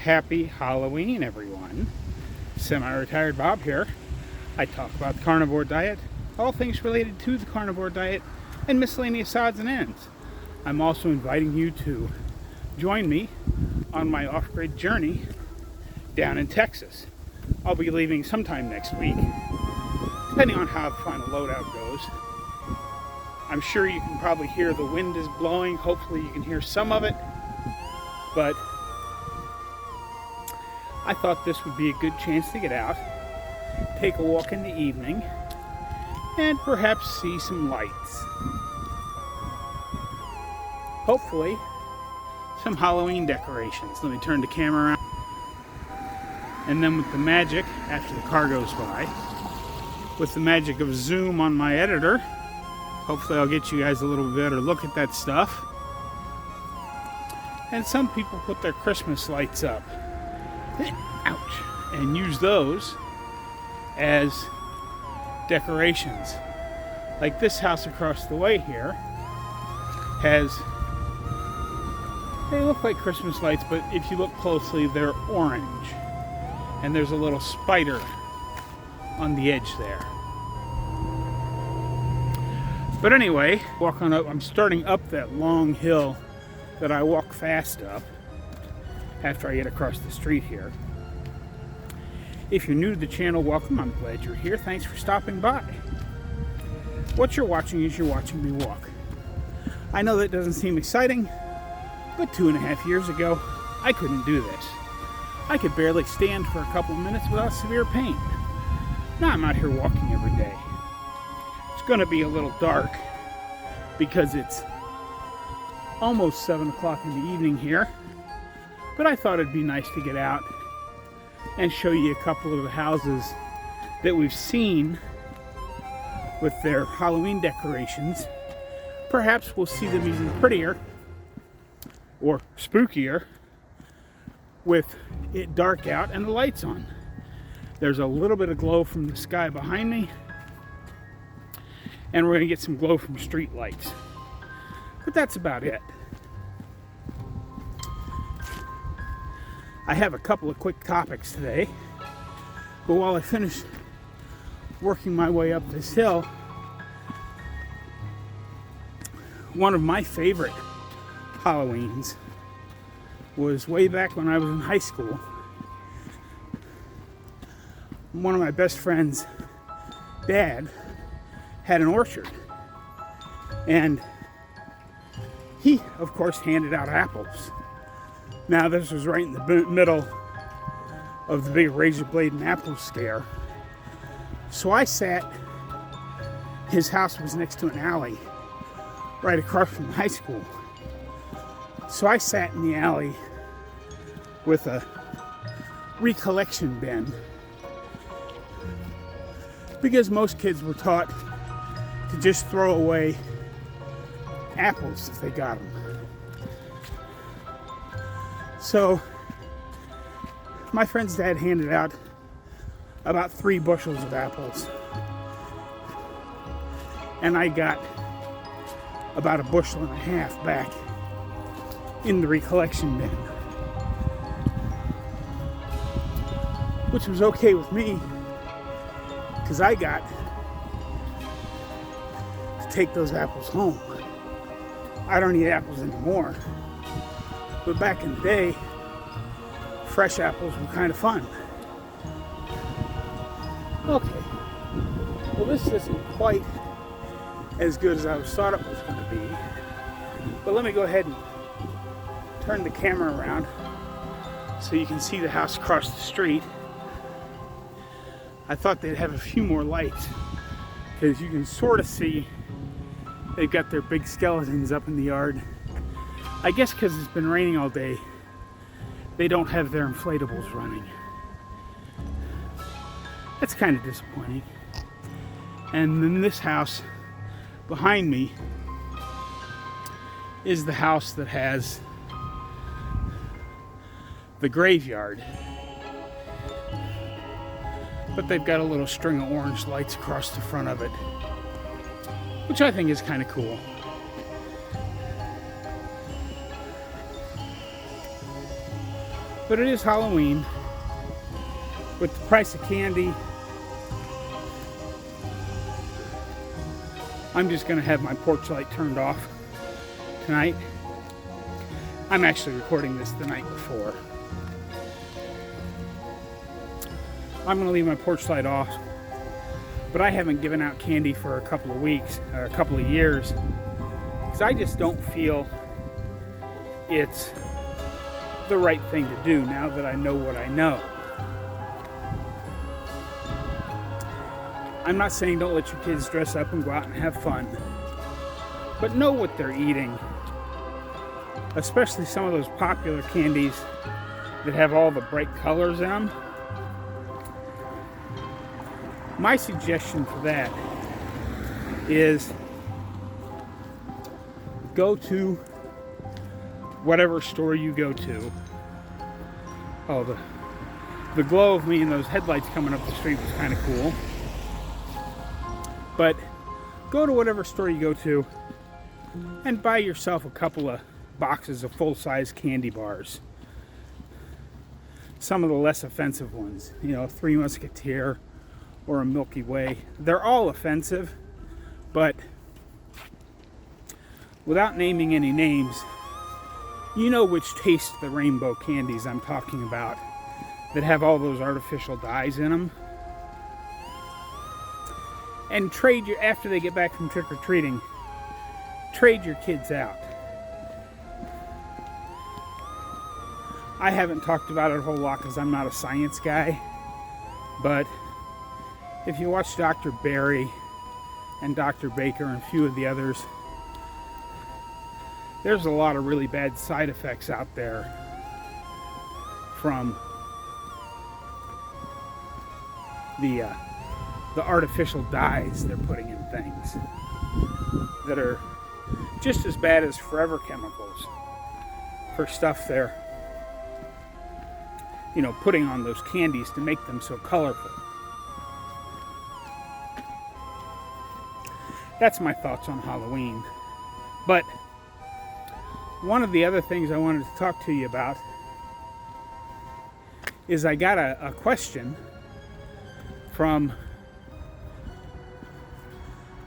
Happy Halloween, everyone. Semi-retired Bob here. I talk about the carnivore diet, all things related to the carnivore diet, and miscellaneous odds and ends. I'm also inviting you to join me on my off-grid journey down in Texas. I'll be leaving sometime next week, depending on how the final loadout goes. I'm sure you can probably hear the wind is blowing. Hopefully you can hear some of it, but I thought this would be a good chance to get out, take a walk in the evening, and perhaps see some lights. Hopefully, some Halloween decorations. Let me turn the camera around. And then with the magic, after the car goes by, with the magic of Zoom on my editor, hopefully I'll get you guys a little better look at that stuff. And some people put their Christmas lights up. Ouch. And use those as decorations. Like this house across the way here has, they look like Christmas lights, but if you look closely, they're orange. And there's a little spider on the edge there. But anyway, walking up, I'm starting up that long hill that I walk fast up after I get across the street here. If you're new to the channel, welcome. I'm glad you're here. Thanks for stopping by. What you're watching is you're watching me walk. I know that doesn't seem exciting, but 2.5 years ago, I couldn't do this. I could barely stand for a couple of minutes without severe pain. Now I'm out here walking every day. It's going to be a little dark because it's almost 7 o'clock in the evening here. But I thought it'd be nice to get out and show you a couple of the houses that we've seen with their Halloween decorations. Perhaps we'll see them even prettier or spookier with it dark out and the lights on. There's a little bit of glow from the sky behind me, and we're going to get some glow from street lights. But that's about it. I have a couple of quick topics today, but while I finish working my way up this hill, one of my favorite Halloweens was way back when I was in high school. One of my best friends' dad had an orchard, and he, of course, handed out apples. Now, this was right in the middle of the big razor blade and apple scare. So I sat, his house was next to an alley right across from high school. So I sat in the alley with a recollection bin, because most kids were taught to just throw away apples if they got them. So my friend's dad handed out about 3 bushels of apples, and I got about 1.5 bushels back in the recollection bin, which was okay with me because I got to take those apples home. I don't eat apples anymore, but back in the day, fresh apples were kind of fun. Okay, well, this isn't quite as good as I thought it was going to be, but let me go ahead and turn the camera around so you can see the house across the street. I thought they'd have a few more lights because you can sort of see they've got their big skeletons up in the yard. I guess because it's been raining all day, they don't have their inflatables running. That's kind of disappointing. And then this house behind me is the house that has the graveyard. But they've got a little string of orange lights across the front of it, which I think is kind of cool. But it is Halloween. With the price of candy, I'm just going to have my porch light turned off tonight. I'm actually recording this the night before. I'm going to leave my porch light off, but I haven't given out candy for a couple of weeks, or a couple of years, because I just don't feel it's the right thing to do now that I know what I know. I'm not saying don't let your kids dress up and go out and have fun, but know what they're eating, especially some of those popular candies that have all the bright colors in them. My suggestion for that is go to whatever store you go to. Oh, the glow of me and those headlights coming up the street was kind of cool. But go to whatever store you go to and buy yourself a couple of boxes of full-size candy bars. Some of the less offensive ones, you know, Three Musketeer or a Milky Way. They're all offensive, but without naming any names, you know which taste the rainbow candies I'm talking about that have all those artificial dyes in them. And trade your, after they get back from trick-or-treating, trade your kids out. I haven't talked about it a whole lot because I'm not a science guy, but if you watch Dr. Berry and Dr. Baker and a few of the others, there's a lot of really bad side effects out there from the artificial dyes they're putting in things that are just as bad as forever chemicals for stuff they're, you know, putting on those candies to make them so colorful. That's my thoughts on Halloween. But one of the other things I wanted to talk to you about is I got a question from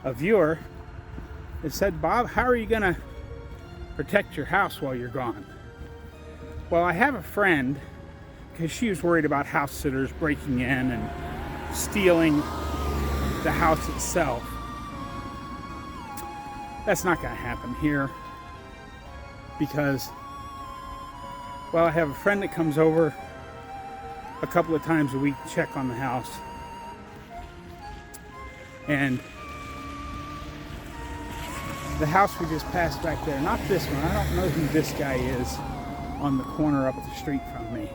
a viewer that said, Bob, how are you going to protect your house while you're gone? Well, I have a friend, because she was worried about house sitters breaking in and stealing the house itself. That's not going to happen here because, well, I have a friend that comes over a couple of times a week to check on the house. And the house we just passed back there, not this one, I don't know who this guy is on the corner up the street from me,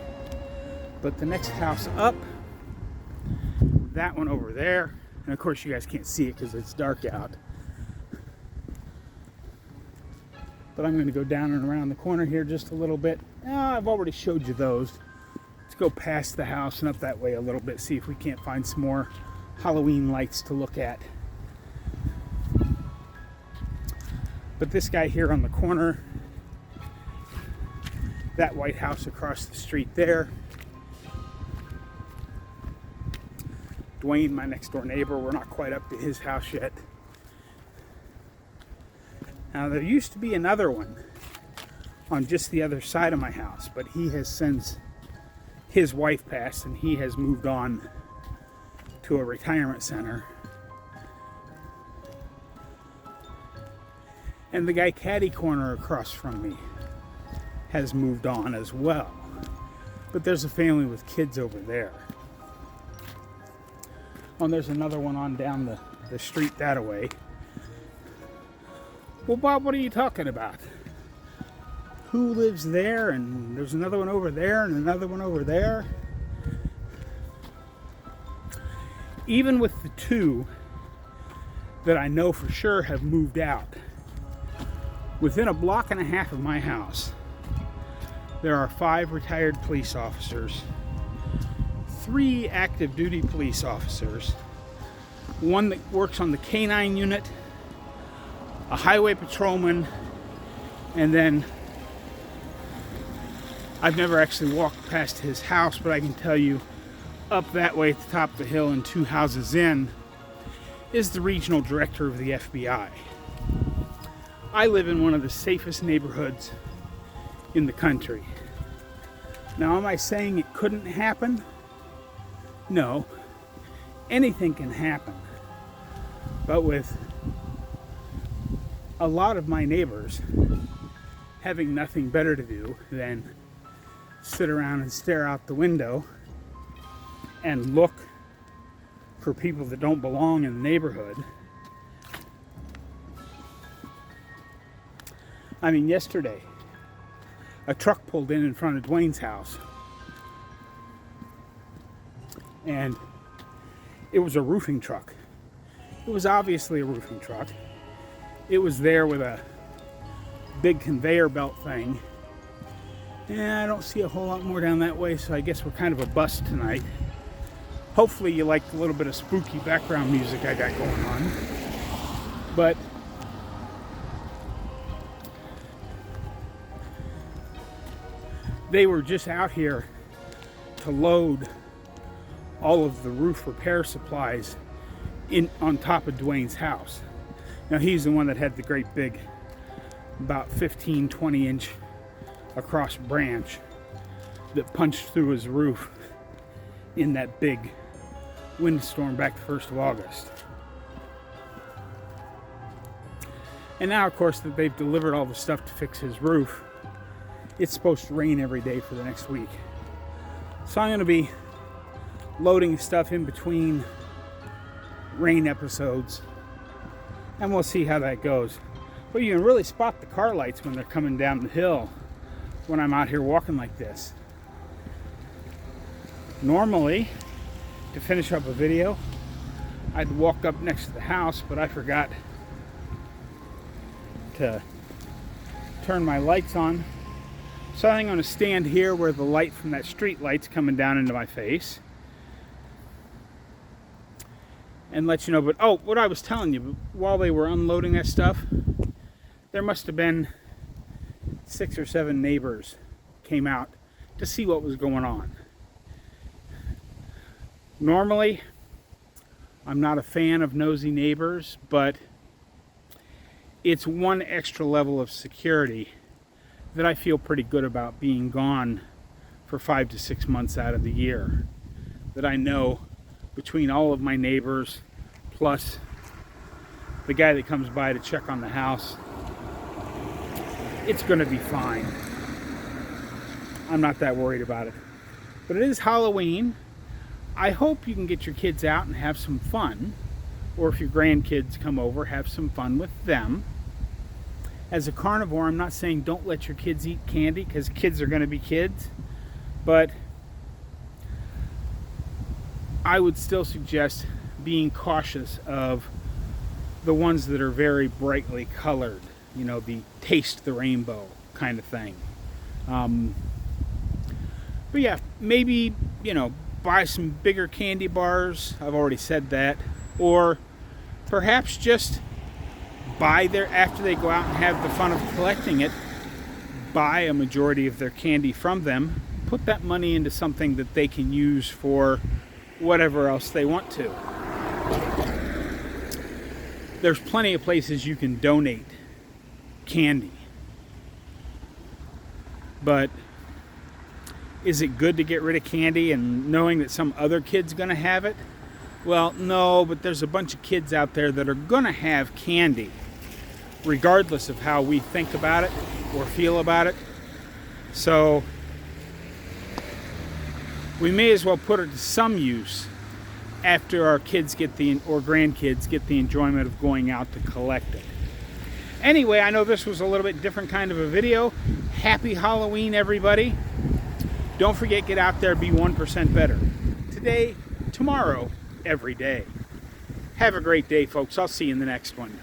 but the next house up, that one over there, and of course you guys can't see it because it's dark out. But I'm going to go down and around the corner here just a little bit. I've already showed you those. Let's go past the house and up that way a little bit, see if we can't find some more Halloween lights to look at. But this guy here on the corner, that white house across the street there, Dwayne, my next door neighbor, we're not quite up to his house yet. Now there used to be another one on just the other side of my house, but he has since, his wife passed and he has moved on to a retirement center. And the guy caddy corner across from me has moved on as well. But there's a family with kids over there. Oh, and there's another one on down the street that way. Well, Bob, what are you talking about? Who lives there? And there's another one over there and another one over there. Even with the two that I know for sure have moved out, within a block and a half of my house, there are 5 retired police officers, 3 active duty police officers, 1 that works on the K9 unit, a highway patrolman, and then I've never actually walked past his house, but I can tell you up that way at the top of the hill and 2 houses in is the regional director of the FBI. I live in one of the safest neighborhoods in the country. Now, am I saying it couldn't happen? No. Anything can happen. But with a lot of my neighbors having nothing better to do than sit around and stare out the window and look for people that don't belong in the neighborhood. I mean, yesterday, a truck pulled in front of Dwayne's house, and it was a roofing truck. It was obviously a roofing truck. It was there with a big conveyor belt thing. And I don't see a whole lot more down that way, so I guess we're kind of a bust tonight. Hopefully you like the little bit of spooky background music I got going on. But they were just out here to load all of the roof repair supplies in on top of Dwayne's house. Now, he's the one that had the great big, about 15, 20 inch across branch that punched through his roof in that big windstorm back the 1st of August. And now, of course, that they've delivered all the stuff to fix his roof, it's supposed to rain every day for the next week. So I'm going to be loading stuff in between rain episodes, and we'll see how that goes. But you can really spot the car lights when they're coming down the hill when I'm out here walking like this. Normally, to finish up a video, I'd walk up next to the house, but I forgot to turn my lights on. So I'm going to stand here where the light from that street light's coming down into my face and let you know. But oh, what I was telling you, while they were unloading that stuff, there must have been 6 or 7 neighbors came out to see what was going on. Normally, I'm not a fan of nosy neighbors, but it's one extra level of security that I feel pretty good about being gone for 5 to 6 months out of the year. That I know between all of my neighbors, plus the guy that comes by to check on the house, it's going to be fine. I'm not that worried about it. But it is Halloween. I hope you can get your kids out and have some fun. Or if your grandkids come over, have some fun with them. As a carnivore, I'm not saying don't let your kids eat candy, because kids are going to be kids. But I would still suggest being cautious of the ones that are very brightly colored. You know, the taste the rainbow kind of thing. But yeah, maybe, you know, buy some bigger candy bars. I've already said that. Or perhaps just buy their, after they go out and have the fun of collecting it, buy a majority of their candy from them, put that money into something that they can use for whatever else they want to. There's plenty of places you can donate candy. But is it good to get rid of candy and knowing that some other kid's going to have it? Well, no, but there's a bunch of kids out there that are going to have candy, regardless of how we think about it or feel about it. So we may as well put it to some use after our kids get the, or grandkids get the enjoyment of going out to collect it. Anyway, I know this was a little bit different kind of a video. Happy Halloween, everybody. Don't forget, get out there, be 1% better. Today, tomorrow, every day. Have a great day, folks. I'll see you in the next one.